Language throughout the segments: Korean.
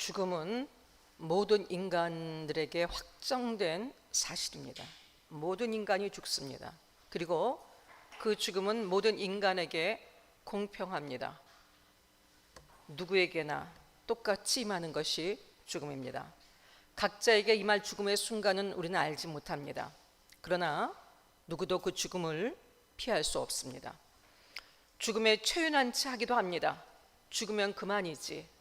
죽음은 모든 인간들에게 확정된 사실입니다. 모든 인간이 죽습니다. 그리고 그 죽음은 모든 인간에게 공평합니다. 누구에게나 똑같이 임하는 것이 죽음입니다. 각자에게 임할 죽음의 순간은 우리는 알지 못합니다. 그러나 누구도 그 죽음을 피할 수 없습니다. 죽음에 최윤한치 하기도 합니다. 죽으면 그만이지.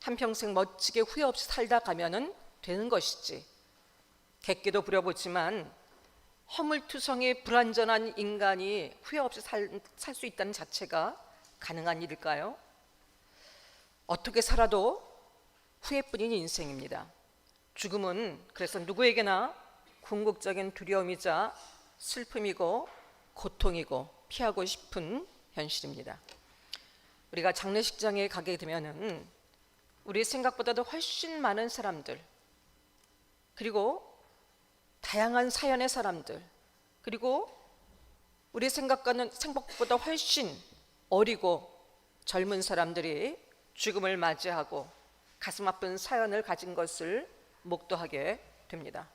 한평생 멋지게 후회 없이 살다 가면은 되는 것이지. 객기도 부려보지만 허물투성이 불완전한 인간이 후회 없이 살 수 있다는 자체가 가능한 일일까요? 어떻게 살아도 후회뿐인 인생입니다. 죽음은 그래서 누구에게나 궁극적인 두려움이자 슬픔이고 고통이고 피하고 싶은 현실입니다. 우리가 장례식장에 가게 되면은 우리 생각보다도 훨씬 많은 사람들, 그리고 다양한 사연의 사람들, 그리고 우리 생각보다 훨씬 어리고 젊은 사람들이 죽음을 맞이하고 가슴 아픈 사연을 가진 것을 목도하게 됩니다.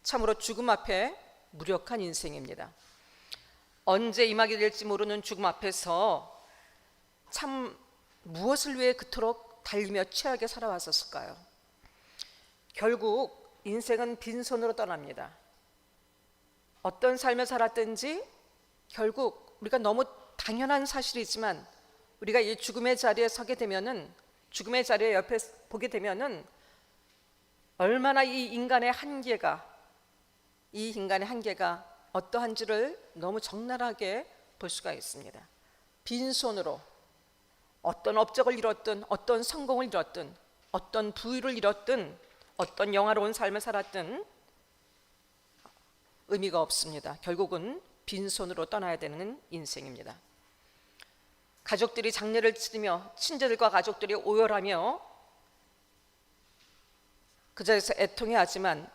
참으로 죽음 앞에 무력한 인생입니다. 언제 임하게 될지 모르는 죽음 앞에서 참 무엇을 위해 그토록 달리며 치열하게 살아왔었을까요? 결국 인생은 빈손으로 떠납니다. 어떤 삶을 살았든지 결국 우리가 너무 당연한 사실이지만 우리가 이 죽음의 자리에 서게 되면은, 죽음의 자리에 옆에 보게 되면은 얼마나 이 인간의 한계가 어떠한지를 너무 적나라하게 볼 수가 있습니다. 빈손으로 어떤 업적을 이뤘든, 어떤 성공을 이뤘든, 어떤 부유를 이뤘든, 어떤 영화로운 삶을 살았든 의미가 없습니다. 결국은 빈손으로 떠나야 되는 인생입니다. 가족들이 장례를 치르며 친지들과 가족들이 오열하며 그 자리에서 애통해하지만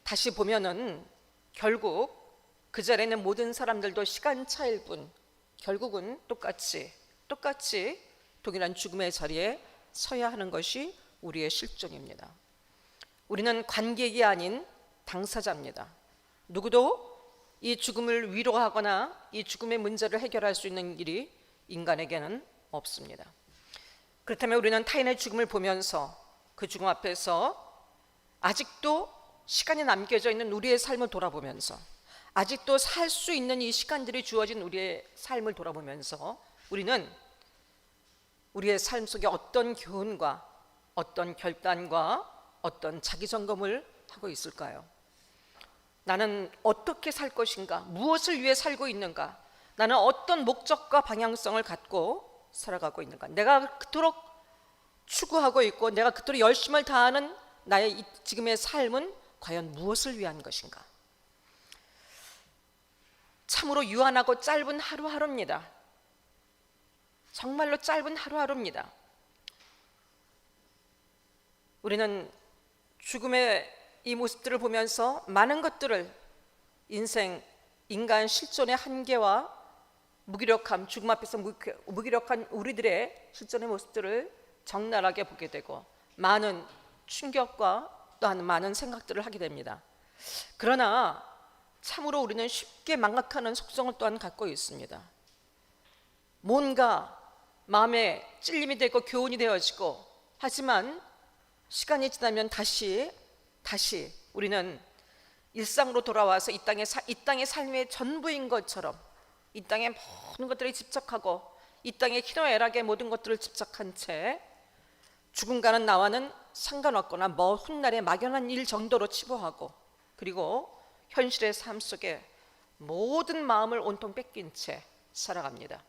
다시 보면은 결국 그 자리에 있는 모든 사람들도 시간차일 뿐 결국은 똑같이 동일한 죽음의 자리에 서야 하는 것이 우리의 실종입니다. 우리는 관객이 아닌 당사자입니다. 누구도 이 죽음을 위로하거나 이 죽음의 문제를 해결할 수 있는 일이 인간에게는 없습니다. 그렇다면 우리는 타인의 죽음을 보면서 그 죽음 앞에서 아직도 시간이 남겨져 있는 우리의 삶을 돌아보면서, 아직도 살 수 있는 이 시간들이 주어진 우리의 삶을 돌아보면서 우리는 우리의 삶 속에 어떤 교훈과 어떤 결단과 어떤 자기 점검을 하고 있을까요? 나는 어떻게 살 것인가? 무엇을 위해 살고 있는가? 나는 어떤 목적과 방향성을 갖고 살아가고 있는가? 내가 그토록 추구하고 있고 내가 그토록 열심을 다하는 나의 지금의 삶은 과연 무엇을 위한 것인가? 참으로 유한하고 짧은 하루하루입니다. 정말로 짧은 하루하루입니다. 우리는 죽음의 이 모습들을 보면서 많은 것들을, 인간 실존의 한계와 무기력함, 죽음 앞에서 무기력한 우리들의 실존의 모습들을 적나라하게 보게 되고 많은 충격과 또한 많은 생각들을 하게 됩니다. 그러나 참으로 우리는 쉽게 망각하는 속성을 또한 갖고 있습니다. 뭔가 마음에 찔림이 되고 교훈이 되어지고, 하지만 시간이 지나면 다시 우리는 일상으로 돌아와서 이 땅의 삶의 전부인 것처럼 이 땅의 모든 것들에 집착하고 이 땅의 희노애락의 모든 것들을 집착한 채 죽음과는 나와는 상관없거나 먼 훗날의 막연한 일 정도로 치부하고, 그리고 현실의 삶 속에 모든 마음을 온통 뺏긴 채 살아갑니다.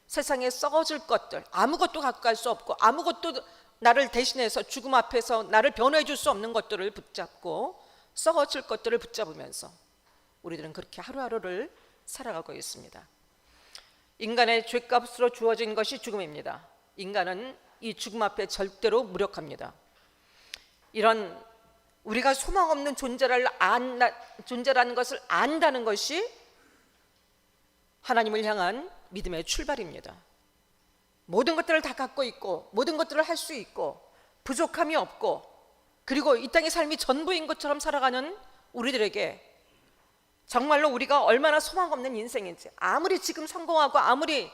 세상에 썩어질 것들, 아무것도 갖고 갈 수 없고 아무것도 나를 대신해서 죽음 앞에서 나를 변호해 줄 수 없는 것들을 붙잡고 썩어질 것들을 붙잡으면서 우리들은 그렇게 하루하루를 살아가고 있습니다. 인간의 죄값으로 주어진 것이 죽음입니다. 인간은 이 죽음 앞에 절대로 무력합니다. 이런 우리가 소망 없는 존재라는 것을 안다는 것이 하나님을 향한 믿음의 출발입니다. 모든 것들을 다 갖고 있고 모든 것들을 할 수 있고 부족함이 없고 그리고 이 땅의 삶이 전부인 것처럼 살아가는 우리들에게 정말로 우리가 얼마나 소망 없는 인생인지, 아무리 지금 성공하고 아무리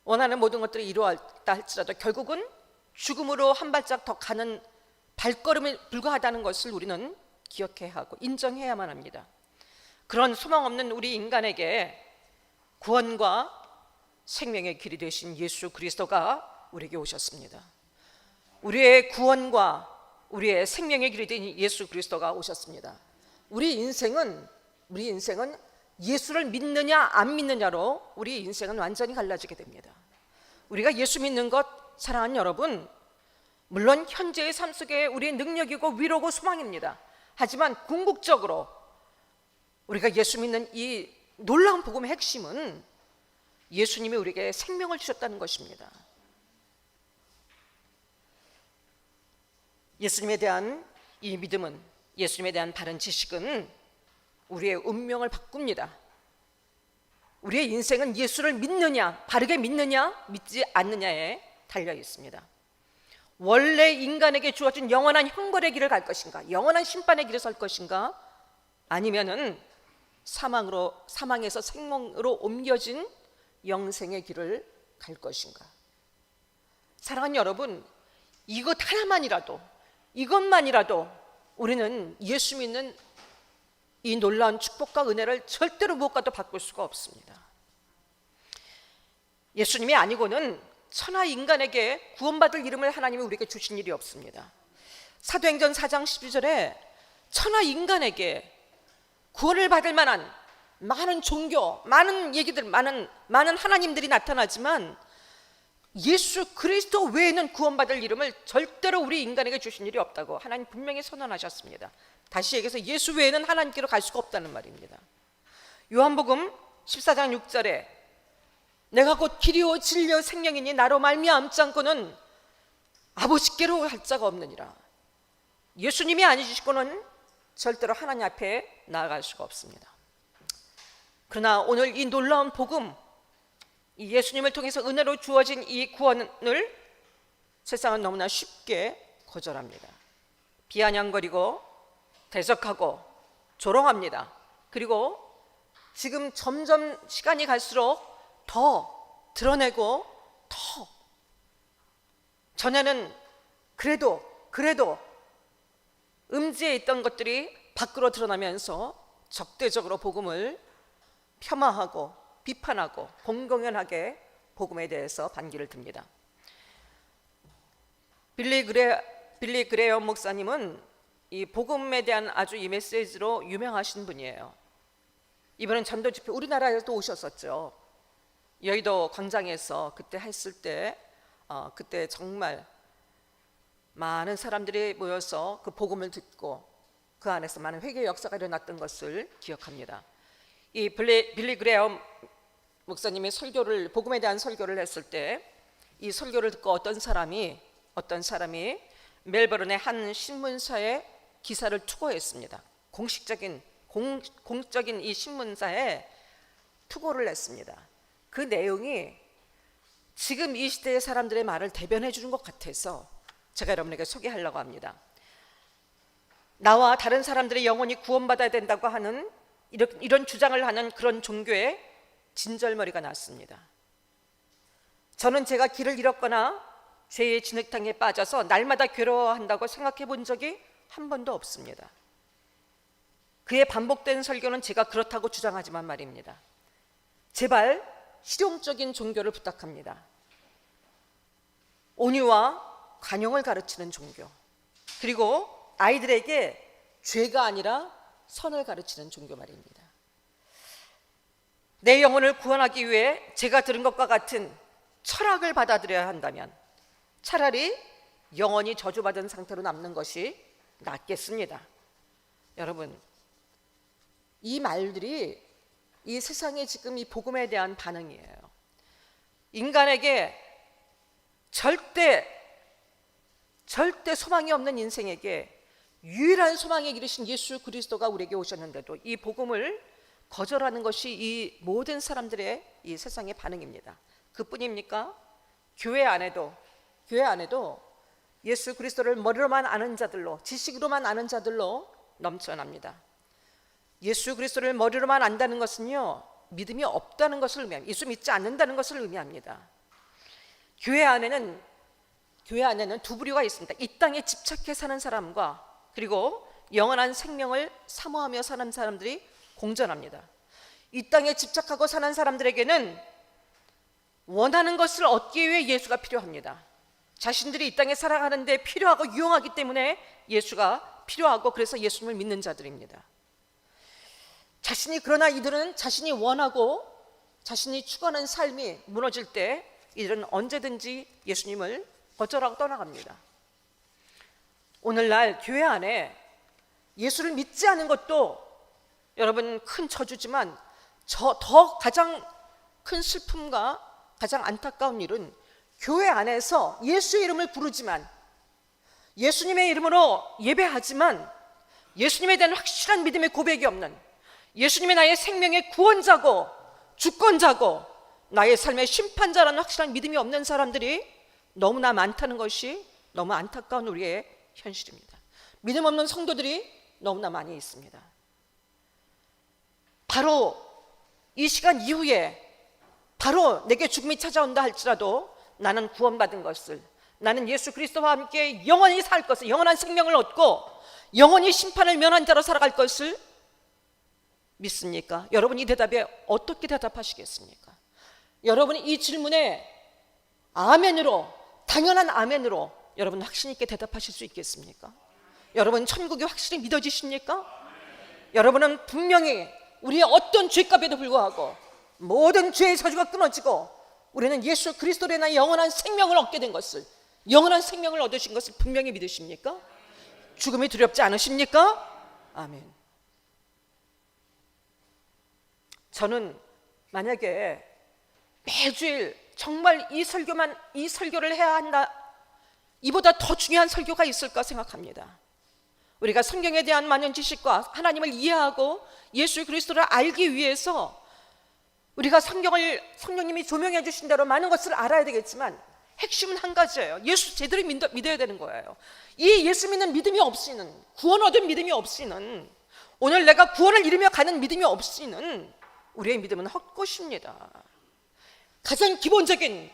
원하는 모든 것들이 이루어졌다 할지라도 결국은 죽음으로 한 발짝 더 가는 발걸음에 불과하다는 것을 우리는 기억해야 하고 인정해야만 합니다. 그런 소망 없는 우리 인간에게 구원과 생명의 길이 되신 예수 그리스도가 우리에게 오셨습니다. 우리의 구원과 우리의 생명의 길이 된 예수 그리스도가 오셨습니다. 우리 인생은 예수를 믿느냐 안 믿느냐로 우리 인생은 완전히 갈라지게 됩니다. 우리가 예수 믿는 것, 사랑하는 여러분, 물론 현재의 삶 속에 우리의 능력이고 위로고 소망입니다. 하지만 궁극적으로 우리가 예수 믿는 이 놀라운 복음의 핵심은 예수님이 우리에게 생명을 주셨다는 것입니다. 예수님에 대한 이 믿음은, 예수님에 대한 바른 지식은 우리의 운명을 바꿉니다. 우리의 인생은 예수를 믿느냐, 바르게 믿느냐, 믿지 않느냐에 달려 있습니다. 원래 인간에게 주어진 영원한 형벌의 길을 갈 것인가, 영원한 심판의 길을 설 것인가, 아니면은 사망에서 생명으로 옮겨진 영생의 길을 갈 것인가. 사랑하는 여러분, 이것만이라도 우리는 예수 믿는 이 놀라운 축복과 은혜를 절대로 무엇과도 바꿀 수가 없습니다. 예수님이 아니고는 천하 인간에게 구원받을 이름을 하나님이 우리에게 주신 일이 없습니다. 사도행전 4장 12절에 천하 인간에게 구원을 받을 만한 많은 종교, 많은 얘기들, 많은 하나님들이 나타나지만 예수 그리스도 외에는 구원받을 이름을 절대로 우리 인간에게 주신 일이 없다고 하나님 분명히 선언하셨습니다. 다시 얘기해서 예수 외에는 하나님께로 갈 수가 없다는 말입니다. 요한복음 14장 6절에 내가 곧 길이요 진리요 생명이니 나로 말미암지 않고는 아버지께로 갈 자가 없느니라. 예수님이 아니시고는 절대로 하나님 앞에 나아갈 수가 없습니다. 그러나 오늘 이 놀라운 복음, 이 예수님을 통해서 은혜로 주어진 이 구원을 세상은 너무나 쉽게 거절합니다. 비아냥거리고 대적하고 조롱합니다. 그리고 지금 점점 시간이 갈수록 더 드러내고 더 전에는 그래도 음지에 있던 것들이 밖으로 드러나면서 적대적으로 복음을 폄하하고 비판하고 공공연하게 복음에 대해서 반기를 듭니다. 빌리 그레엄 목사님은 이 복음에 대한 아주 이 메시지로 유명하신 분이에요. 이번엔 전도 집회 우리나라에도 오셨었죠. 여의도 광장에서 그때 했을 때 그때 정말 많은 사람들이 모여서 그 복음을 듣고 그 안에서 많은 회개 역사가 일어났던 것을 기억합니다. 이 빌리 그레엄 목사님이 복음에 대한 설교를 했을 때 이 설교를 듣고 어떤 사람이 멜버른의 한 신문사에 기사를 투고했습니다. 공적인 이 신문사에 투고를 했습니다. 그 내용이 지금 이 시대의 사람들의 말을 대변해 주는 것 같아서 제가 여러분에게 소개하려고 합니다. 나와 다른 사람들의 영혼이 구원받아야 된다고 하는 이런 주장을 하는 그런 종교에 진절머리가 났습니다. 저는 제가 길을 잃었거나 죄의 진흙탕에 빠져서 날마다 괴로워한다고 생각해 본 적이 한 번도 없습니다. 그의 반복된 설교는 제가 그렇다고 주장하지만 말입니다. 제발 실용적인 종교를 부탁합니다. 온유와 관용을 가르치는 종교, 그리고 아이들에게 죄가 아니라 선을 가르치는 종교 말입니다. 내 영혼을 구원하기 위해 제가 들은 것과 같은 철학을 받아들여야 한다면 차라리 영원히 저주받은 상태로 남는 것이 낫겠습니다. 여러분, 이 말들이 이 세상의 지금 이 복음에 대한 반응이에요. 인간에게 절대 소망이 없는 인생에게 유일한 소망에 이르신 예수 그리스도가 우리에게 오셨는데도 이 복음을 거절하는 것이 이 모든 사람들의 이 세상의 반응입니다. 그뿐입니까? 교회 안에도 예수 그리스도를 머리로만 아는 자들로, 지식으로만 아는 자들로 넘쳐납니다. 예수 그리스도를 머리로만 안다는 것은요, 믿음이 없다는 것을 의미합니다. 예수 믿지 않는다는 것을 의미합니다. 교회 안에는 두 부류가 있습니다. 이 땅에 집착해 사는 사람과 그리고 영원한 생명을 사모하며 사는 사람들이 공존합니다. 이 땅에 집착하고 사는 사람들에게는 원하는 것을 얻기 위해 예수가 필요합니다. 자신들이 이 땅에 살아가는데 필요하고 유용하기 때문에 예수가 필요하고, 그래서 예수님을 믿는 자들입니다. 그러나 이들은 자신이 원하고 자신이 추구하는 삶이 무너질 때 이들은 언제든지 예수님을 거절하고 떠나갑니다. 오늘날 교회 안에 예수를 믿지 않은 것도 여러분 큰 저주지만, 더 가장 큰 슬픔과 가장 안타까운 일은 교회 안에서 예수의 이름을 부르지만, 예수님의 이름으로 예배하지만 예수님에 대한 확실한 믿음의 고백이 없는, 예수님의 나의 생명의 구원자고 주권자고 나의 삶의 심판자라는 확실한 믿음이 없는 사람들이 너무나 많다는 것이 너무 안타까운 우리의 현실입니다. 믿음 없는 성도들이 너무나 많이 있습니다. 바로 이 시간 이후에 바로 내게 죽음이 찾아온다 할지라도 나는 구원받은 것을, 나는 예수 그리스도와 함께 영원히 살 것을, 영원한 생명을 얻고 영원히 심판을 면한 자로 살아갈 것을 믿습니까? 여러분 이 대답에 어떻게 대답하시겠습니까? 여러분이 이 질문에 아멘으로, 당연한 아멘으로 여러분 확신 있게 대답하실 수 있겠습니까? 여러분 천국이 확실히 믿어지십니까? 여러분은 분명히 우리의 어떤 죄값에도 불구하고 모든 죄의 저주가 끊어지고 우리는 예수 그리스도로 인한 영원한 생명을 얻게 된 것을, 영원한 생명을 얻으신 것을 분명히 믿으십니까? 죽음이 두렵지 않으십니까? 아멘. 저는 만약에 매주일 정말 이 설교를 해야 한다, 이보다 더 중요한 설교가 있을까 생각합니다. 우리가 성경에 대한 많은 지식과 하나님을 이해하고 예수 그리스도를 알기 위해서 우리가 성령님이 조명해 주신 대로 많은 것을 알아야 되겠지만, 핵심은 한 가지예요. 예수 제대로 믿어야 되는 거예요. 이 예수 믿는 믿음이 없이는, 구원 얻은 믿음이 없이는, 오늘 내가 구원을 이루며 가는 믿음이 없이는 우리의 믿음은 헛것입니다. 가장 기본적인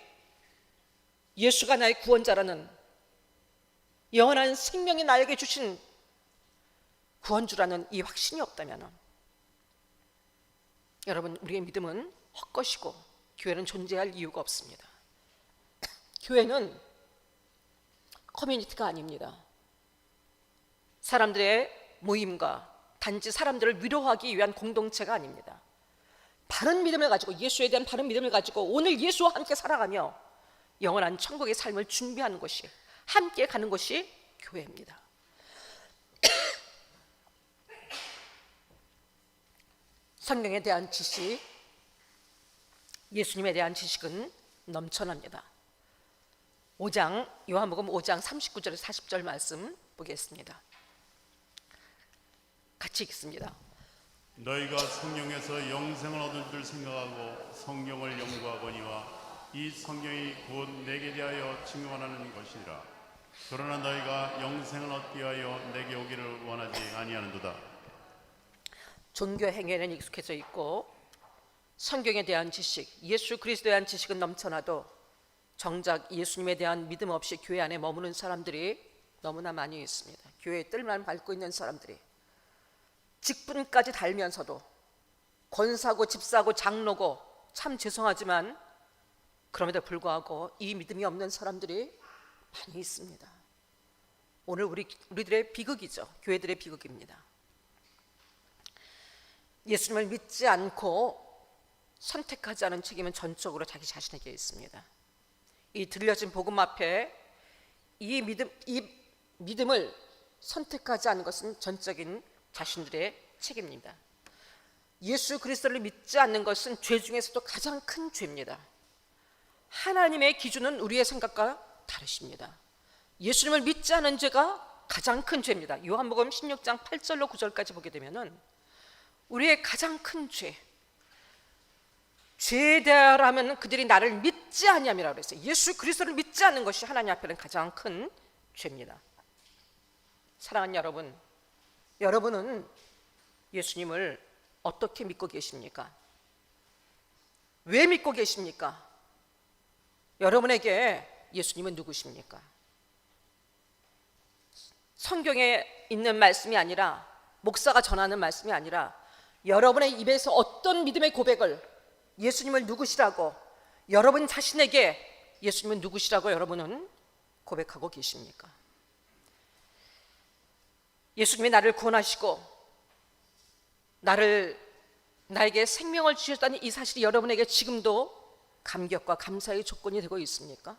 예수가 나의 구원자라는, 영원한 생명이 나에게 주신 구원주라는 이 확신이 없다면 여러분 우리의 믿음은 헛것이고 교회는 존재할 이유가 없습니다. 교회는 커뮤니티가 아닙니다. 사람들의 모임과 단지 사람들을 위로하기 위한 공동체가 아닙니다. 바른 믿음을 가지고, 예수에 대한 바른 믿음을 가지고 오늘 예수와 함께 살아가며 영원한 천국의 삶을 준비하는 것이, 함께 가는 것이 교회입니다. 성경에 대한 지식, 예수님에 대한 지식은 넘쳐납니다. 요한복음 5장 39절에서 40절 말씀 보겠습니다. 같이 읽습니다. 너희가 성령에서 영생을 얻을 줄 생각하고 성경을 연구하거니와 이 성경이 곧 내게 대하여 증언하는 것이라. 그러나 너희가 영생을 얻기 위하여 내게 오기를 원하지 아니하는도다. 종교 행위에는 익숙해져 있고 성경에 대한 지식, 예수 그리스도에 대한 지식은 넘쳐나도 정작 예수님에 대한 믿음 없이 교회 안에 머무는 사람들이 너무나 많이 있습니다. 교회의 뜰만 밟고 있는 사람들이 직분까지 달면서도 권사고 집사고 장로고, 참 죄송하지만 그럼에도 불구하고 이 믿음이 없는 사람들이 많이 있습니다. 오늘 우리들의 비극이죠. 교회들의 비극입니다. 예수님을 믿지 않고 선택하지 않은 책임은 전적으로 자기 자신에게 있습니다. 이 들려진 복음 앞에 이 믿음을 선택하지 않은 것은 전적인 자신들의 책임입니다. 예수 그리스도를 믿지 않는 것은 죄 중에서도 가장 큰 죄입니다. 하나님의 기준은 우리의 생각과 다르십니다. 예수님을 믿지 않은 죄가 가장 큰 죄입니다. 요한복음 16장 8절로 9절까지 보게 되면은 우리의 가장 큰 죄에 대하라면 그들이 나를 믿지 아니함이라고 그랬어요. 예수 그리스도를 믿지 않는 것이 하나님 앞에는 가장 큰 죄입니다. 사랑하는 여러분, 여러분은 예수님을 어떻게 믿고 계십니까? 왜 믿고 계십니까? 여러분에게 예수님은 누구십니까? 성경에 있는 말씀이 아니라, 목사가 전하는 말씀이 아니라, 여러분의 입에서 어떤 믿음의 고백을, 예수님을 누구시라고, 여러분 자신에게 예수님은 누구시라고 여러분은 고백하고 계십니까? 예수님이 나를 구원하시고 나에게 생명을 주셨다는 이 사실이 여러분에게 지금도 감격과 감사의 조건이 되고 있습니까?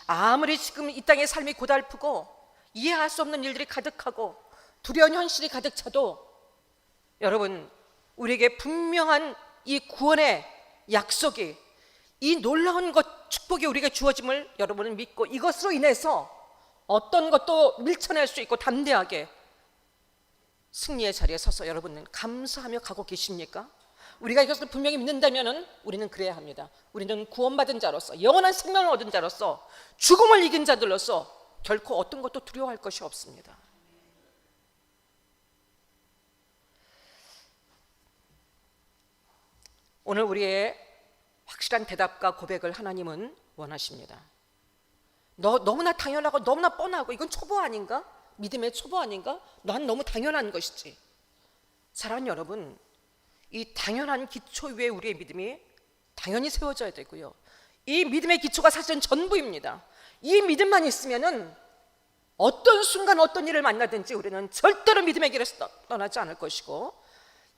아무리 지금 이 땅의 삶이 고달프고 이해할 수 없는 일들이 가득하고 두려운 현실이 가득 차도 여러분, 우리에게 분명한 이 구원의 약속이, 이 놀라운 축복이 우리에게 주어짐을 여러분은 믿고, 이것으로 인해서 어떤 것도 밀쳐낼 수 있고 담대하게 승리의 자리에 서서 여러분은 감사하며 가고 계십니까? 우리가 이것을 분명히 믿는다면 우리는 그래야 합니다. 우리는 구원받은 자로서, 영원한 생명을 얻은 자로서, 죽음을 이긴 자들로서 결코 어떤 것도 두려워할 것이 없습니다. 오늘 우리의 확실한 대답과 고백을 하나님은 원하십니다. 너무나 당연하고 너무나 뻔하고 이건 초보 아닌가? 믿음의 초보 아닌가? 난 너무 당연한 것이지. 사랑하는 여러분, 이 당연한 기초 위에 우리의 믿음이 당연히 세워져야 되고요, 이 믿음의 기초가 사실은 전부입니다. 이 믿음만 있으면은 어떤 순간 어떤 일을 만나든지 우리는 절대로 믿음의 길에서 떠나지 않을 것이고,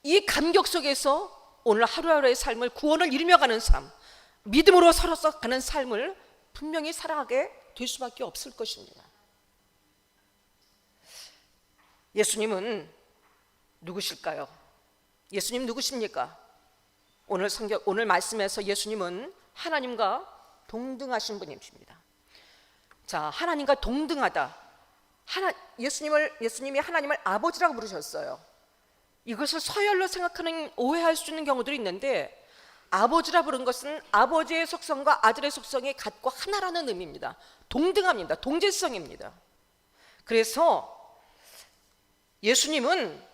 이 감격 속에서 오늘 하루하루의 삶을, 구원을 이루며 가는 삶, 믿음으로 서로서 가는 삶을 분명히 살아가게 될 수밖에 없을 것입니다. 예수님은 누구실까요? 예수님 누구십니까? 오늘 말씀에서 예수님은 하나님과 동등하신 분이십니다. 자, 하나님과 동등하다. 예수님이 하나님을 아버지라고 부르셨어요. 이것을 서열로 생각하는, 오해할 수 있는 경우들이 있는데, 아버지라 부른 것은 아버지의 속성과 아들의 속성이 같고 하나라는 의미입니다. 동등합니다. 동질성입니다. 그래서 예수님은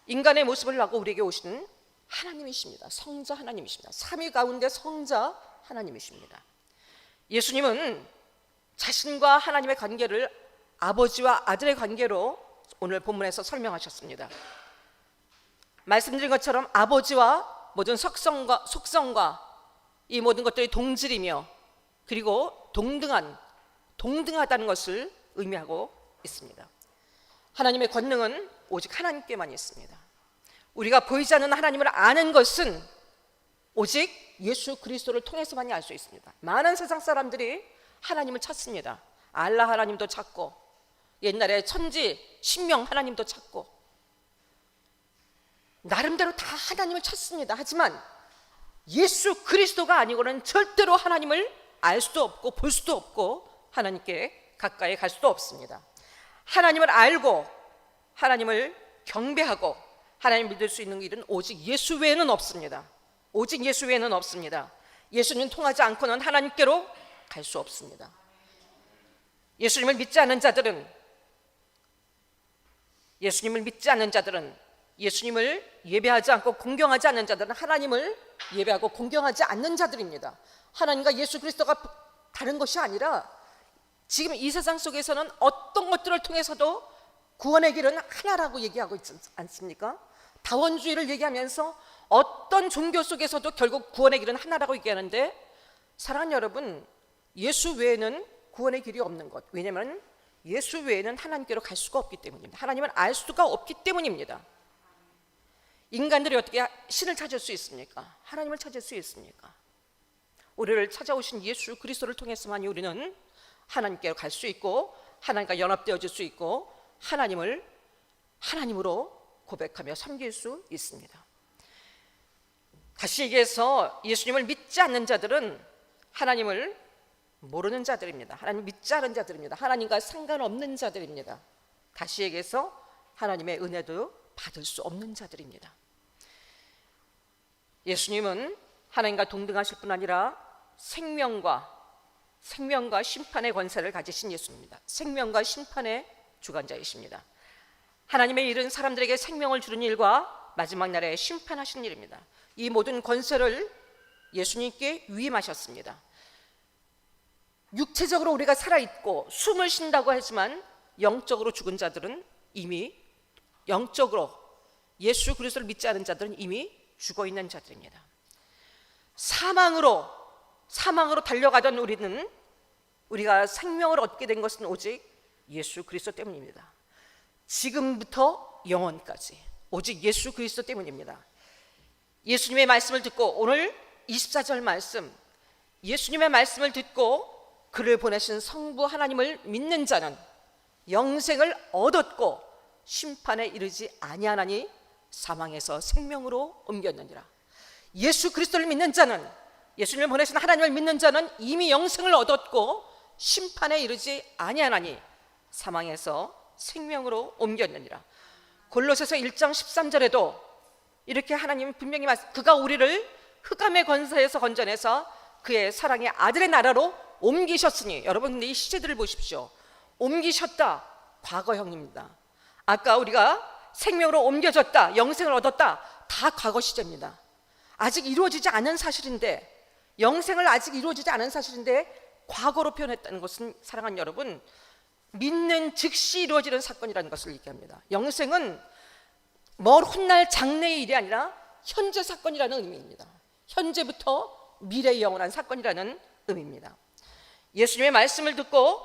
인간의 모습을 하고 우리에게 오시는 하나님이십니다. 성자 하나님이십니다. 삼위 가운데 성자 하나님이십니다. 예수님은 자신과 하나님의 관계를 아버지와 아들의 관계로 오늘 본문에서 설명하셨습니다. 말씀드린 것처럼 아버지와 모든 속성과 이 모든 것들이 동질이며, 그리고 동등하다는 것을 의미하고 있습니다. 하나님의 권능은 오직 하나님께만 있습니다. 우리가 보이지 않는 하나님을 아는 것은 오직 예수 그리스도를 통해서만이 알 수 있습니다. 많은 세상 사람들이 하나님을 찾습니다. 알라 하나님도 찾고, 옛날에 천지 신명 하나님도 찾고, 나름대로 다 하나님을 찾습니다. 하지만 예수 그리스도가 아니고는 절대로 하나님을 알 수도 없고 볼 수도 없고 하나님께 가까이 갈 수도 없습니다. 하나님을 알고 하나님을 경배하고 하나님 믿을 수 있는 일은 오직 예수 외에는 없습니다. 오직 예수 외에는 없습니다. 예수님 통하지 않고는 하나님께로 갈 수 없습니다. 예수님을 믿지 않는 자들은, 예수님을 예배하지 않고 공경하지 않는 자들은 하나님을 예배하고 공경하지 않는 자들입니다. 하나님과 예수 그리스도가 다른 것이 아니라, 지금 이 세상 속에서는 어떤 것들을 통해서도 구원의 길은 하나라고 얘기하고 있지 않습니까? 다원주의를 얘기하면서 어떤 종교 속에서도 결국 구원의 길은 하나라고 얘기하는데, 사랑하는 여러분, 예수 외에는 구원의 길이 없는 것. 왜냐하면 예수 외에는 하나님께로 갈 수가 없기 때문입니다. 하나님을 알 수가 없기 때문입니다. 인간들이 어떻게 신을 찾을 수 있습니까? 하나님을 찾을 수 있습니까? 우리를 찾아오신 예수 그리스도를 통해서만이 우리는 하나님께로 갈 수 있고, 하나님과 연합되어질 수 있고, 하나님으로 고백하며 섬길 수 있습니다. 다시 얘기해서 예수님을 믿지 않는 자들은 하나님을 모르는 자들입니다. 하나님 믿지 않은 자들입니다. 하나님과 상관없는 자들입니다. 다시 얘기해서 하나님의 은혜도 받을 수 없는 자들입니다. 예수님은 하나님과 동등하실 뿐 아니라 생명과 생명과 심판의 권세를 가지신 예수입니다. 생명과 심판의 주관자이십니다. 하나님의 일은 사람들에게 생명을 주는 일과 마지막 날에 심판하신 일입니다. 이 모든 권세를 예수님께 위임하셨습니다. 육체적으로 우리가 살아있고 숨을 쉰다고 하지만 영적으로 죽은 자들은 이미, 영적으로 예수 그리스도를 믿지 않은 자들은 이미 죽어 있는 자들입니다. 사망으로 달려가던 우리가 생명을 얻게 된 것은 오직 예수 그리스도 때문입니다. 지금부터 영원까지 오직 예수 그리스도 때문입니다. 예수님의 말씀을 듣고, 오늘 24절 말씀, 예수님의 말씀을 듣고 그를 보내신 성부 하나님을 믿는 자는 영생을 얻었고 심판에 이르지 아니하나니 사망에서 생명으로 옮겼느니라. 예수 그리스도를 믿는 자는, 예수님을 보내신 하나님을 믿는 자는 이미 영생을 얻었고 심판에 이르지 아니하나니 사망에서 생명으로 옮겼느니라. 골로새서 1장 13절에도 이렇게 하나님이 분명히 그가 우리를 흑암의 권세에서 건져내서 그의 사랑의 아들의 나라로 옮기셨으니, 여러분 근데 이 시제들을 보십시오. 옮기셨다, 과거형입니다. 아까 우리가 생명으로 옮겨졌다, 영생을 얻었다, 다 과거 시제입니다. 아직 이루어지지 않은 사실인데, 영생을 아직 이루어지지 않은 사실인데 과거로 표현했다는 것은, 사랑하는 여러분, 믿는 즉시 이루어지는 사건이라는 것을 얘기합니다. 영생은 먼 훗날 장래의 일이 아니라 현재 사건이라는 의미입니다. 현재부터 미래의 영원한 사건이라는 의미입니다. 예수님의 말씀을 듣고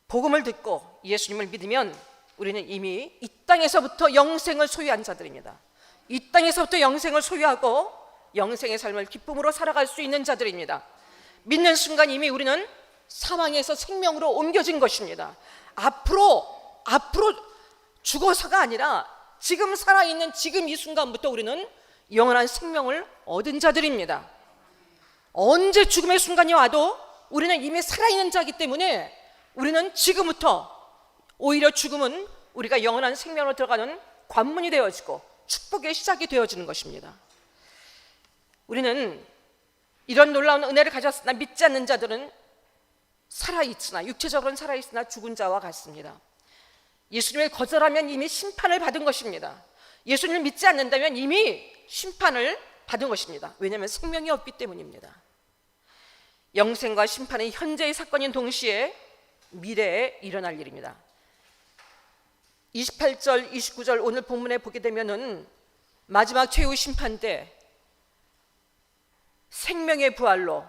복음을 듣고 예수님을 믿으면 우리는 이미 이 땅에서부터 영생을 소유한 자들입니다. 이 땅에서부터 영생을 소유하고 영생의 삶을 기쁨으로 살아갈 수 있는 자들입니다. 믿는 순간 이미 우리는 사망에서 생명으로 옮겨진 것입니다. 앞으로 죽어서가 아니라 지금 살아있는 지금 이 순간부터 우리는 영원한 생명을 얻은 자들입니다. 언제 죽음의 순간이 와도 우리는 이미 살아있는 자이기 때문에 우리는 지금부터, 오히려 죽음은 우리가 영원한 생명으로 들어가는 관문이 되어지고 축복의 시작이 되어지는 것입니다. 우리는 이런 놀라운 은혜를 가졌으나 믿지 않는 자들은 살아있으나, 육체적으로는 살아있으나 죽은 자와 같습니다. 예수님을 거절하면 이미 심판을 받은 것입니다. 예수님을 믿지 않는다면 이미 심판을 받은 것입니다. 왜냐하면 생명이 없기 때문입니다. 영생과 심판은 현재의 사건인 동시에 미래에 일어날 일입니다. 28절, 29절 오늘 본문에 보게 되면은 마지막 최후 심판 때 생명의 부활로,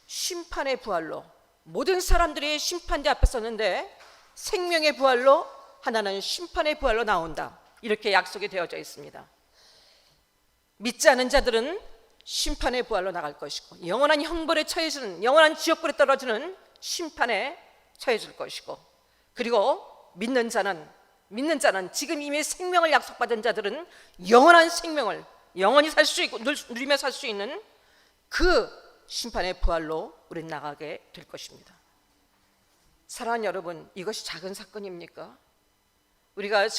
심판의 부활로 모든 사람들이 심판대 앞에 섰는데 생명의 부활로, 하나는 심판의 부활로 나온다, 이렇게 약속이 되어져 있습니다. 믿지 않은 자들은 심판의 부활로 나갈 것이고, 영원한 형벌에 처해지는, 영원한 지옥불에 떨어지는 심판에 처해질 것이고, 그리고 믿는 자는 지금 이미 생명을 약속받은 자들은 영원한 생명을 영원히 살 수 있고 누리며 살 수 있는 그 심판의 부활로 우리는 나가게 될 것입니다. 사랑하는 여러분, 이것이 작은 사건입니까? 우리가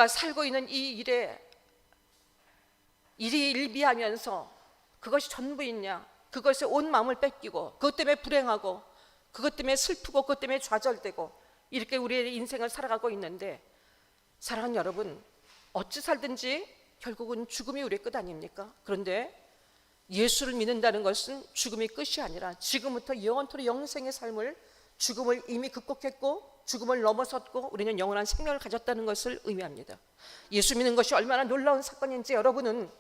살고 있는 이 일에 일희일비하면서 그것이 전부있냐, 그것에 온 마음을 뺏기고 그것 때문에 불행하고 그것 때문에 슬프고 그것 때문에 좌절되고 이렇게 우리의 인생을 살아가고 있는데, 사랑하는 여러분, 어찌 살든지 결국은 죽음이 우리의 끝 아닙니까? 그런데 예수를 믿는다는 것은 죽음이 끝이 아니라 지금부터 영원토록 영생의 삶을, 죽음을 이미 극복했고 죽음을 넘어섰고 우리는 영원한 생명을 가졌다는 것을 의미합니다. 예수 믿는 것이 얼마나 놀라운 사건인지 여러분은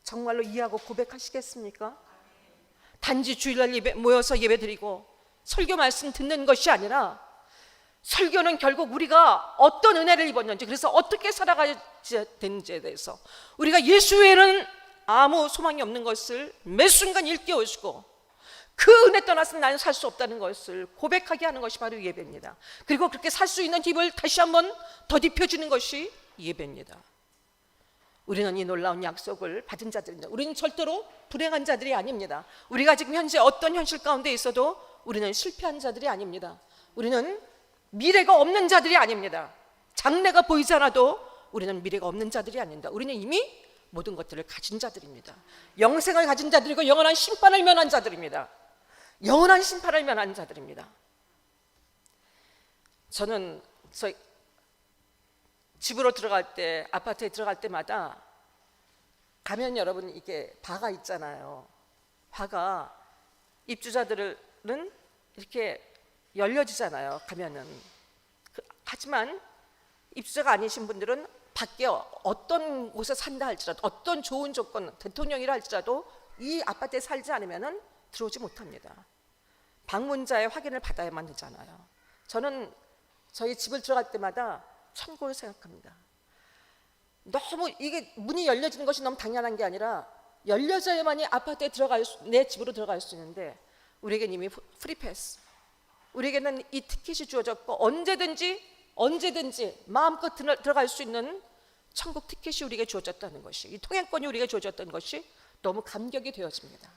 정말로 이해하고 고백하시겠습니까? 단지 주일날 모여서 예배드리고 설교 말씀 듣는 것이 아니라, 설교는 결국 우리가 어떤 은혜를 입었는지, 그래서 어떻게 살아가야 되는지에 대해서, 우리가 예수 외에는 아무 소망이 없는 것을 매 순간 일깨우시고 그 은혜 떠나서 나는 살 수 없다는 것을 고백하게 하는 것이 바로 예배입니다. 그리고 그렇게 살 수 있는 힘을 다시 한번 더딥혀주는 것이 예배입니다. 우리는 이 놀라운 약속을 받은 자들입니다. 우리는 절대로 불행한 자들이 아닙니다. 우리가 지금 현재 어떤 현실 가운데 있어도 우리는 실패한 자들이 아닙니다. 우리는 미래가 없는 자들이 아닙니다. 장래가 보이지 않아도 우리는 미래가 없는 자들이 아닙니다. 우리는 이미 모든 것들을 가진 자들입니다. 영생을 가진 자들이고 영원한 심판을 면한 자들입니다. 영원한 심판을 면한 자들입니다. 저는 집으로 들어갈 때, 아파트에 들어갈 때마다 가면 여러분 이게 바가 있잖아요. 바가 입주자들은 이렇게 열려지잖아요. 가면은. 하지만 입주자가 아니신 분들은 밖에 어떤 곳에 산다 할지라도, 어떤 좋은 조건, 대통령이라 할지라도 이 아파트에 살지 않으면 들어오지 못합니다. 방문자의 확인을 받아야만 되잖아요. 저는 저희 집을 들어갈 때마다 천국을 생각합니다. 너무 이게 문이 열려지는 것이 너무 당연한 게 아니라 열려져야만이 아파트에 내 집으로 들어갈 수 있는데 우리에게는 이미 프리패스, 우리에게는 이 티켓이 주어졌고 언제든지 마음껏 들어갈 수 있는 천국 티켓이 우리에게 주어졌다는 것이, 이 통행권이 우리에게 주어졌다는 것이 너무 감격이 되어집니다.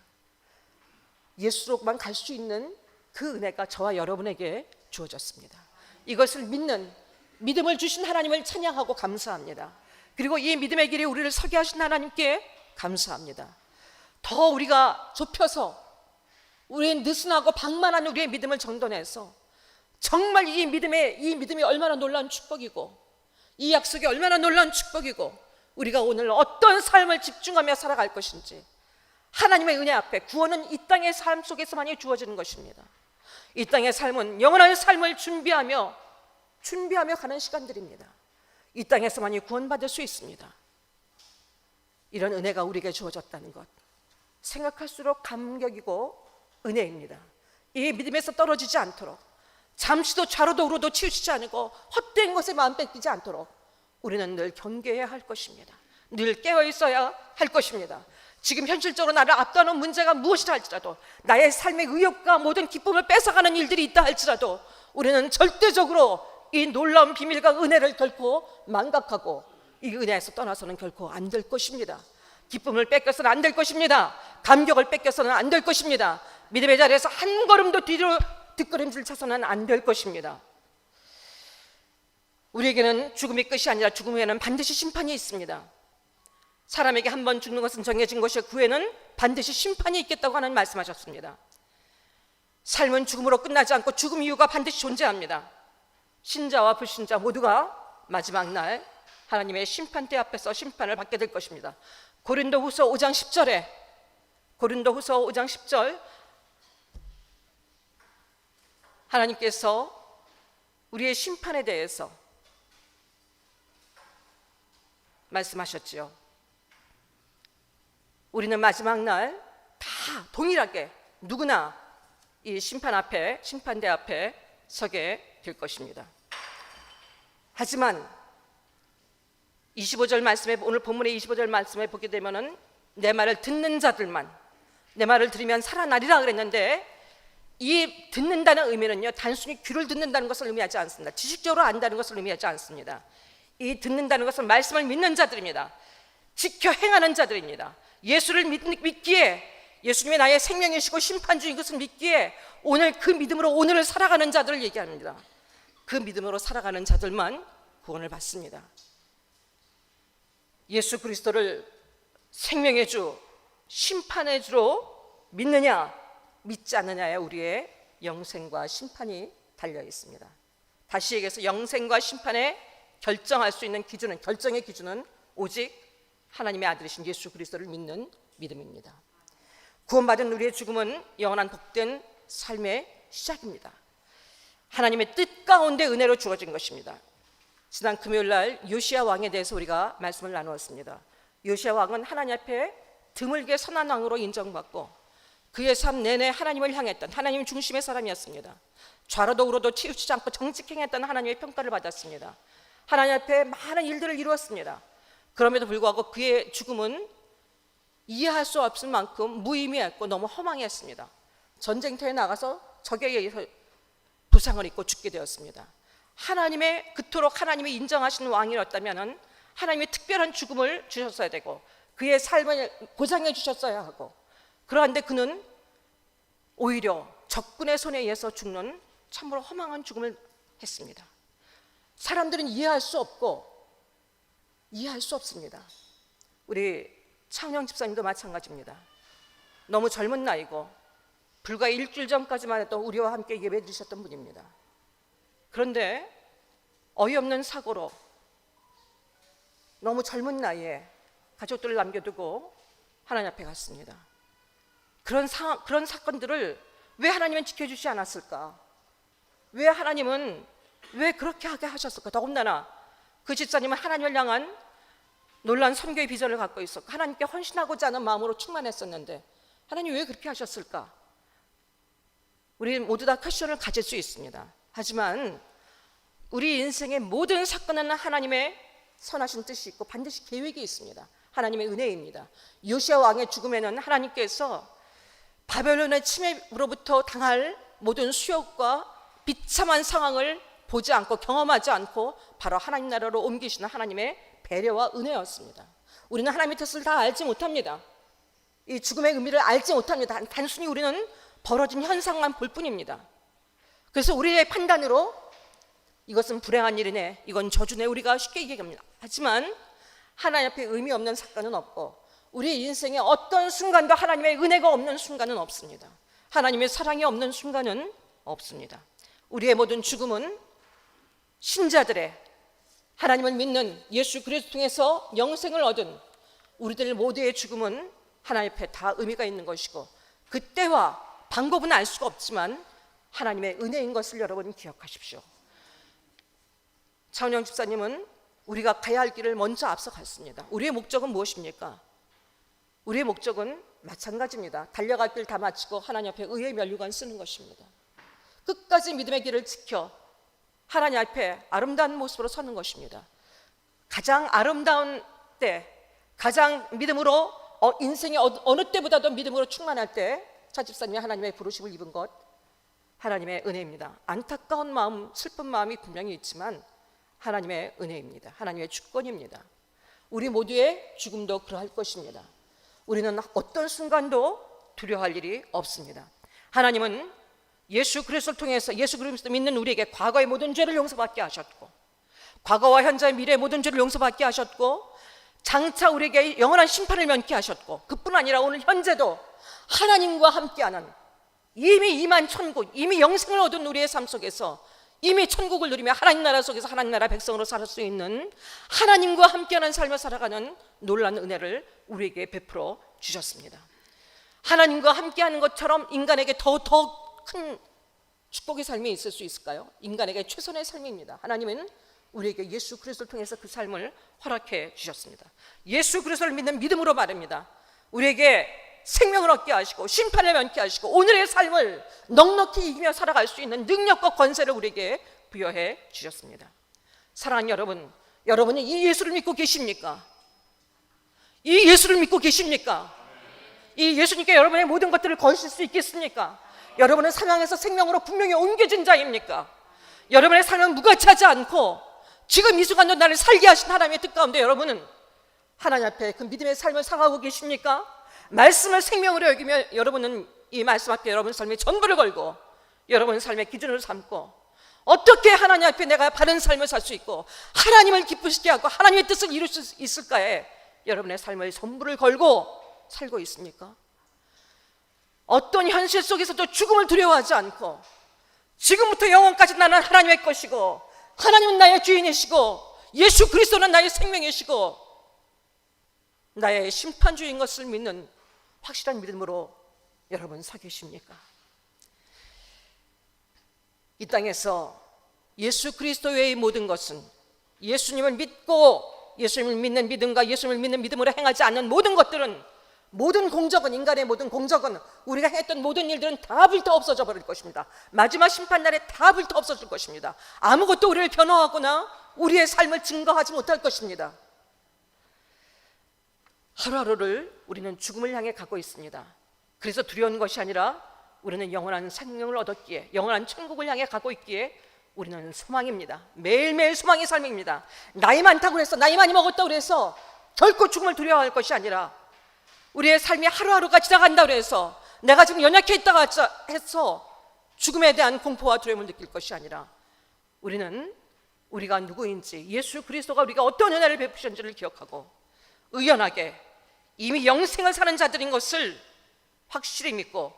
예수로만 갈 수 있는 그 은혜가 저와 여러분에게 주어졌습니다. 이것을 믿는, 믿음을 주신 하나님을 찬양하고 감사합니다. 그리고 이 믿음의 길에 우리를 서게 하신 하나님께 감사합니다. 더 우리가 좁혀서 우리의 느슨하고 방만한 우리의 믿음을 정돈해서 정말 이 믿음이 얼마나 놀라운 축복이고 이 약속이 얼마나 놀라운 축복이고 우리가 오늘 어떤 삶을 집중하며 살아갈 것인지, 하나님의 은혜 앞에 구원은 이 땅의 삶 속에서만이 주어지는 것입니다. 이 땅의 삶은 영원한 삶을 준비하며 가는 시간들입니다. 이 땅에서만이 구원받을 수 있습니다. 이런 은혜가 우리에게 주어졌다는 것, 생각할수록 감격이고 은혜입니다. 이 믿음에서 떨어지지 않도록, 잠시도 좌로도 우로도 치우치지 않고 헛된 것에 마음 뺏기지 않도록 우리는 늘 경계해야 할 것입니다. 늘 깨어 있어야 할 것입니다. 지금 현실적으로 나를 압도하는 문제가 무엇이라 할지라도, 나의 삶의 의욕과 모든 기쁨을 뺏어가는 일들이 있다 할지라도 우리는 절대적으로 이 놀라운 비밀과 은혜를 결코 망각하고 이 은혜에서 떠나서는 결코 안 될 것입니다. 기쁨을 뺏겨서는 안 될 것입니다. 감격을 뺏겨서는 안 될 것입니다. 믿음의 자리에서 한 걸음도 뒤로 뒷걸음질 쳐서는 안 될 것입니다. 우리에게는 죽음이 끝이 아니라 죽음 후에는 반드시 심판이 있습니다. 사람에게 한 번 죽는 것은 정해진 것이고 그 후에는 반드시 심판이 있겠다고 하는 말씀하셨습니다. 삶은 죽음으로 끝나지 않고 죽음 이후가 반드시 존재합니다. 신자와 불신자 모두가 마지막 날 하나님의 심판대 앞에서 심판을 받게 될 것입니다. 고린도후서 5장 10절 하나님께서 우리의 심판에 대해서 말씀하셨지요. 우리는 마지막 날 다 동일하게 누구나 이 심판대 앞에 서게 될 것입니다. 하지만 25절 말씀에, 오늘 본문의 25절 말씀에 보게 되면은 내 말을 듣는 자들만, 내 말을 들으면 살아나리라 그랬는데, 이 듣는다는 의미는요, 단순히 귀를 듣는다는 것을 의미하지 않습니다. 지식적으로 안다는 것을 의미하지 않습니다. 이 듣는다는 것은 말씀을 믿는 자들입니다. 지켜 행하는 자들입니다. 예수를 믿기에, 예수님이 나의 생명이시고 심판주인 것을 믿기에 오늘 그 믿음으로 오늘을 살아가는 자들을 얘기합니다. 그 믿음으로 살아가는 자들만 구원을 받습니다. 예수 그리스도를 생명의 주, 심판의 주로 믿느냐 믿지 않느냐에 우리의 영생과 심판이 달려 있습니다. 다시 얘기해서 영생과 심판에 결정할 수 있는 기준은, 결정의 기준은 오직 하나님의 아들이신 예수 그리스도를 믿는 믿음입니다. 구원받은 우리의 죽음은 영원한 복된 삶의 시작입니다. 하나님의 뜻 가운데 은혜로 주어진 것입니다. 지난 금요일 날 요시야 왕에 대해서 우리가 말씀을 나누었습니다. 요시야 왕은 하나님 앞에 드물게 선한 왕으로 인정받고 그의 삶 내내 하나님을 향했던, 하나님 중심의 사람이었습니다. 좌로도 우로도 치우치지 않고 정직행했던 하나님의 평가를 받았습니다. 하나님 앞에 많은 일들을 이루었습니다. 그럼에도 불구하고 그의 죽음은 이해할 수 없을 만큼 무의미했고 너무 허망했습니다. 전쟁터에 나가서 적에 의해서 부상을 입고 죽게 되었습니다. 그토록 하나님이 인정하신 왕이었다면 하나님이 특별한 죽음을 주셨어야 되고 그의 삶을 보장해 주셨어야 하고, 그런데 그는 오히려 적군의 손에 의해서 죽는 참으로 허망한 죽음을 했습니다. 사람들은 이해할 수 없습니다. 우리 차은영 집사님도 마찬가지입니다. 너무 젊은 나이고 불과 일주일 전까지만 해도 우리와 함께 예배 드리셨던 분입니다. 그런데 어이없는 사고로 너무 젊은 나이에 가족들을 남겨두고 하나님 앞에 갔습니다. 그런 사건들을 왜 하나님은 지켜주지 않았을까? 왜 하나님은 왜 그렇게 하게 하셨을까? 더군다나 그 집사님은 하나님을 향한 놀라운 선교의 비전을 갖고 있었고 하나님께 헌신하고자 하는 마음으로 충만했었는데 하나님 왜 그렇게 하셨을까? 우리 모두 다 퀘스천을 가질 수 있습니다. 하지만 우리 인생의 모든 사건은 하나님의 선하신 뜻이 있고 반드시 계획이 있습니다. 하나님의 은혜입니다. 요시야 왕의 죽음에는 하나님께서 바벨론의 침입으로부터 당할 모든 수욕과 비참한 상황을 보지 않고 경험하지 않고 바로 하나님 나라로 옮기시는 하나님의 배려와 은혜였습니다. 우리는 하나님의 뜻을 다 알지 못합니다. 이 죽음의 의미를 알지 못합니다. 단순히 우리는 벌어진 현상만 볼 뿐입니다. 그래서 우리의 판단으로 이것은 불행한 일이네, 이건 저주네, 우리가 쉽게 얘기합니다. 하지만 하나님 앞에 의미 없는 사건은 없고 우리의 인생에 어떤 순간도 하나님의 은혜가 없는 순간은 없습니다. 하나님의 사랑이 없는 순간은 없습니다. 우리의 모든 죽음은 신자들의 하나님을 믿는 예수 그리스도 통해서 영생을 얻은 우리들 모두의 죽음은 하나님 앞에 다 의미가 있는 것이고 그때와 방법은 알 수가 없지만 하나님의 은혜인 것을 여러분 기억하십시오. 차은영 집사님은 우리가 가야 할 길을 먼저 앞서 갔습니다. 우리의 목적은 무엇입니까? 우리의 목적은 마찬가지입니다. 달려갈 길 다 마치고 하나님 앞에 의의 면류관 쓰는 것입니다. 끝까지 믿음의 길을 지켜 하나님 앞에 아름다운 모습으로 서는 것입니다. 가장 아름다운 때, 가장 믿음으로 인생의 어느 때보다도 믿음으로 충만할 때 차 집사님이 하나님의 부르심을 입은 것 하나님의 은혜입니다. 안타까운 마음, 슬픈 마음이 분명히 있지만 하나님의 은혜입니다. 하나님의 주권입니다. 우리 모두의 죽음도 그러할 것입니다. 우리는 어떤 순간도 두려워할 일이 없습니다. 하나님은 예수 그리스도를 통해서 예수 그리스도 믿는 우리에게 과거의 모든 죄를 용서받게 하셨고 과거와 현재의 미래의 모든 죄를 용서받게 하셨고 장차 우리에게 영원한 심판을 면케 하셨고 그뿐 아니라 오늘 현재도 하나님과 함께하는 이미 임한 천국, 이미 영생을 얻은 우리의 삶 속에서 이미 천국을 누리며 하나님 나라 속에서 하나님 나라 백성으로 살 수 있는 하나님과 함께하는 삶을 살아가는 놀라운 은혜를 우리에게 베풀어 주셨습니다. 하나님과 함께하는 것처럼 인간에게 더 큰 축복의 삶이 있을 수 있을까요? 인간에게 최선의 삶입니다. 하나님은 우리에게 예수 그리스도를 통해서 그 삶을 허락해 주셨습니다. 예수 그리스도를 믿는 믿음으로 말입니다. 우리에게 생명을 얻게 하시고 심판을 면케 하시고 오늘의 삶을 넉넉히 이기며 살아갈 수 있는 능력과 권세를 우리에게 부여해 주셨습니다. 사랑하는 여러분, 여러분이 이 예수를 믿고 계십니까? 이 예수를 믿고 계십니까? 이 예수님께 여러분의 모든 것들을 거실 수 있겠습니까? 여러분은 상황에서 생명으로 분명히 옮겨진 자입니까? 여러분의 삶은 무가치하지 않고 지금 이 순간도 나를 살게 하신 하나님의 뜻 가운데 여러분은 하나님 앞에 그 믿음의 삶을 살아가고 계십니까? 말씀을 생명으로 여기며 여러분은 이 말씀 앞에 여러분 삶의 전부를 걸고 여러분 삶의 기준으로 삼고 어떻게 하나님 앞에 내가 바른 삶을 살 수 있고 하나님을 기쁘시게 하고 하나님의 뜻을 이룰 수 있을까에 여러분의 삶의 전부를 걸고 살고 있습니까? 어떤 현실 속에서도 죽음을 두려워하지 않고 지금부터 영원까지 나는 하나님의 것이고 하나님은 나의 주인이시고 예수 그리스도는 나의 생명이시고 나의 심판주인 것을 믿는 확실한 믿음으로 여러분 서 계십니까? 이 땅에서 예수 그리스도 외의 모든 것은 예수님을 믿고 예수님을 믿는 믿음과 예수님을 믿는 믿음으로 행하지 않는 모든 것들은 모든 공적은 인간의 모든 공적은 우리가 했던 모든 일들은 다 불타 없어져 버릴 것입니다. 마지막 심판날에 다 불타 없어질 것입니다. 아무것도 우리를 변호하거나 우리의 삶을 증거하지 못할 것입니다. 하루하루를 우리는 죽음을 향해 가고 있습니다. 그래서 두려운 것이 아니라 우리는 영원한 생명을 얻었기에 영원한 천국을 향해 가고 있기에 우리는 소망입니다. 매일매일 소망의 삶입니다. 나이 많다고 해서 나이 많이 먹었다고 해서 결코 죽음을 두려워할 것이 아니라 우리의 삶이 하루하루가 지나간다고 해서 내가 지금 연약해 있다고 해서 죽음에 대한 공포와 두려움을 느낄 것이 아니라 우리는 우리가 누구인지 예수 그리스도가 우리가 어떤 은혜를 베푸셨는지를 기억하고 의연하게 이미 영생을 사는 자들인 것을 확실히 믿고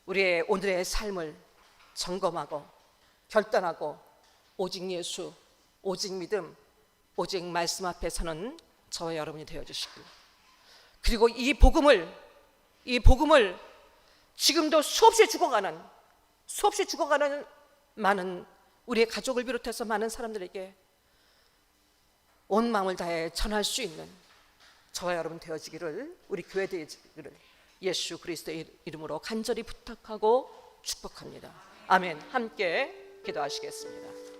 우리의 오늘의 삶을 점검하고 결단하고 오직 예수, 오직 믿음, 오직 말씀 앞에 서는 저와 여러분이 되어주시고, 그리고 이 복음을 지금도 수없이 죽어가는 많은 우리의 가족을 비롯해서 많은 사람들에게 온 마음을 다해 전할 수 있는 저와 여러분 되어지기를, 우리 교회 되어지기를 예수 그리스도의 이름으로 간절히 부탁하고 축복합니다. 아멘. 함께 기도하시겠습니다.